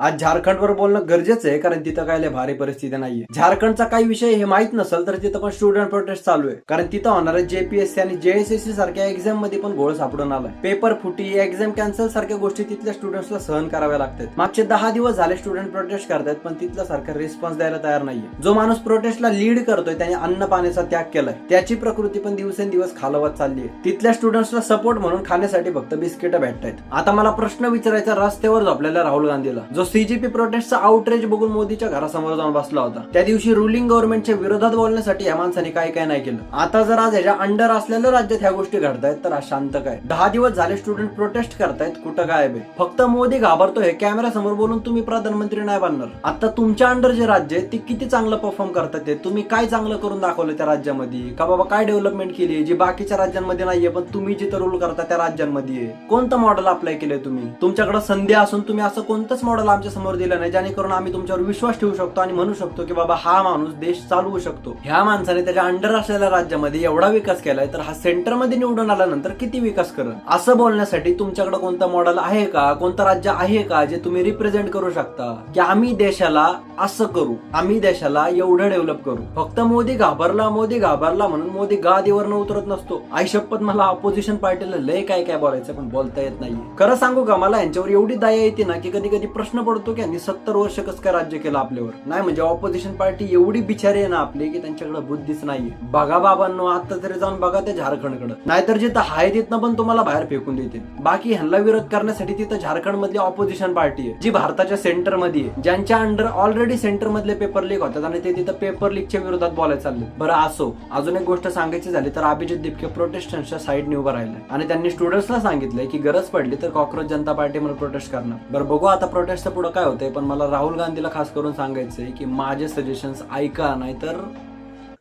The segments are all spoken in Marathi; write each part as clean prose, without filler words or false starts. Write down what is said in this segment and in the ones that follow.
आज झारखंडवर बोलणं गरजेचं आहे, कारण तिथं काय लय भारी परिस्थिती नाहीये. झारखंडचा काही विषय हे माहित नसेल तर तिथं पण स्टुडंट प्रोटेस्ट चालू आहे, कारण तिथं होणाऱ्या जेपीएससी आणि जेएसएससी सारख्या एक्झाम मध्ये पण घोळ सापडून आलाय. पेपर फुटी, एक्झाम कॅन्सल सारख्या गोष्टी तिथल्या स्टुडंट्सला सहन कराव्या लागतात. मागचे 10 दिवस झाले स्टुडंट प्रोटेस्ट करतायत, पण तिथला सरकार रिस्पॉन्स द्यायला तयार नाहीये. जो माणूस प्रोटेस्टला लीड करतोय त्याने अन्न पाण्याचा त्याग केलाय, त्याची प्रकृती पण दिवसेंदिवस खालवत चालली आहे. तिथल्या स्टुडंट्सला सपोर्ट म्हणून खाण्यासाठी फक्त बिस्किट भेटतायत. आता मला प्रश्न विचारायचा रस्त्यावर झोपलेल्या राहुल गांधीला, जो सीजेपी प्रोटेस्टचा आउटरीच बघून मोदीच्या घरासमोर जाऊन बसला होता. त्या दिवशी रुलिंग गव्हर्नमेंटच्या विरोधात बोलण्यासाठी या माणसाने काय काय नाही केलं. आता जर आज ह्याच्या अंडर असलेल्या राज्यात ह्या गोष्टी घडतायत तर आज शांत काय? 10 दिवस झाले स्टुडंट प्रोटेस्ट करतायत, कुठं काय बे? फक्त मोदी घाबरतोय कॅमेरा समोर बोलून तुम्ही प्रधानमंत्री नाही बनणार. आता तुमच्या अंडर जे राज्य आहे ते किती चांगलं परफॉर्म करतात, तुम्ही काय चांगलं करून दाखवलं त्या राज्यामध्ये? का बाबा काय डेव्हलपमेंट केली जी बाकीच्या राज्यांमध्ये नाहीये, पण तुम्ही जिथं रूल करता त्या राज्यांमध्ये आहे? कोणतं मॉडेल अप्लाय केलंय तुम्ही? तुमच्याकडे संधी असून तुम्ही असं कोणतंच मॉडेल आमच्या समोर दिलं नाही जेणेकरून आम्ही तुमच्यावर विश्वास ठेवू शकतो आणि म्हणू शकतो की बाबा हा माणूस देश चालवू शकतो. ह्या माणसाने त्याच्या अंडर असलेल्या राज्यामध्ये एवढा विकास केलाय, तर हा सेंटर मध्ये निवडून आल्यानंतर किती विकास करेल? असं बोलण्यासाठी तुमच्याकडे कोणतं मॉडेल आहे का, कोणतं राज्य आहे का जे तुम्ही रिप्रेझेंट करू शकता की आम्ही देशाला असं करू, आम्ही देशाला एवढं डेव्हलप करू? फक्त मोदी घाबरला म्हणून मोदी गादीवर उतरत नसतो. आई शपथ मला ऑपोजिशन पार्टीला लय काय काय बोलायचं, पण बोलता येत नाहीये. खरं सांगू का, मला यांच्यावर एवढी दया येते ना की कधी कधी प्रश्न पडतो की यांनी 70 वर्ष कसं काय राज्य केलं आपल्यावर. नाही म्हणजे ऑपोजिशन पार्टी एवढी बिचारी आहे ना आपली की त्यांच्याकडे बुद्धीच नाहीये. बघा बाबांनो, आता तरी जाऊन बघा त्या झारखंडकडे, नाहीतर जिथं हाय तिथनं पण तुम्हाला बाहेर फेकून देतील. बाकी ह्यांना विरोध करण्यासाठी तिथं झारखंड मधली ऑपोजिशन पार्टी आहे जी भारताच्या सेंटर मध्ये आहे, ज्यांच्या अंडर ऑलरेडी सेंटर मधले पेपर लीक होतात आणि ते तिथं पेपर लीकच्या विरोधात बोलायला चालले. बरं असो, अजून एक गोष्ट सांगायची झाली तर अभिजित दिपके प्रोटेस्टंटच्या साईडने उभा राहिलाय आणि त्यांनी स्टुडंट्सला सांगितलंय की गरज पडली तर कॉक्रोच जनता पार्टी म्हणून प्रोटेस्ट करणार. बरं बघू आता प्रोटेस्टचं पुढे काय होतंय, पण मला राहुल गांधीला खास करून सांगायचंय की माझे सजेशन्स ऐका, नाही तर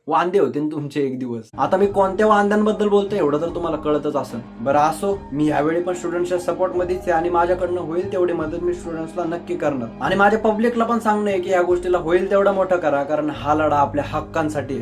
वांदे होते तुमचे एक दिवस. आता मी कोणत्या वांद्यांबद्दल बोलतोय एवढं तर तुम्हाला कळतच असेल. बरं असो, मी यावेळी पण स्टुडंट्सच्या सपोर्ट मध्येच आहे आणि माझ्याकडनं होईल तेवढी मदत मी स्टुडंट्सला नक्की करणार आणि माझ्या पब्लिकला पण सांगणं आहे की या गोष्टीला होईल तेवढं मोठं करा, कारण हा लढा आपल्या हक्कांसाठी आहे.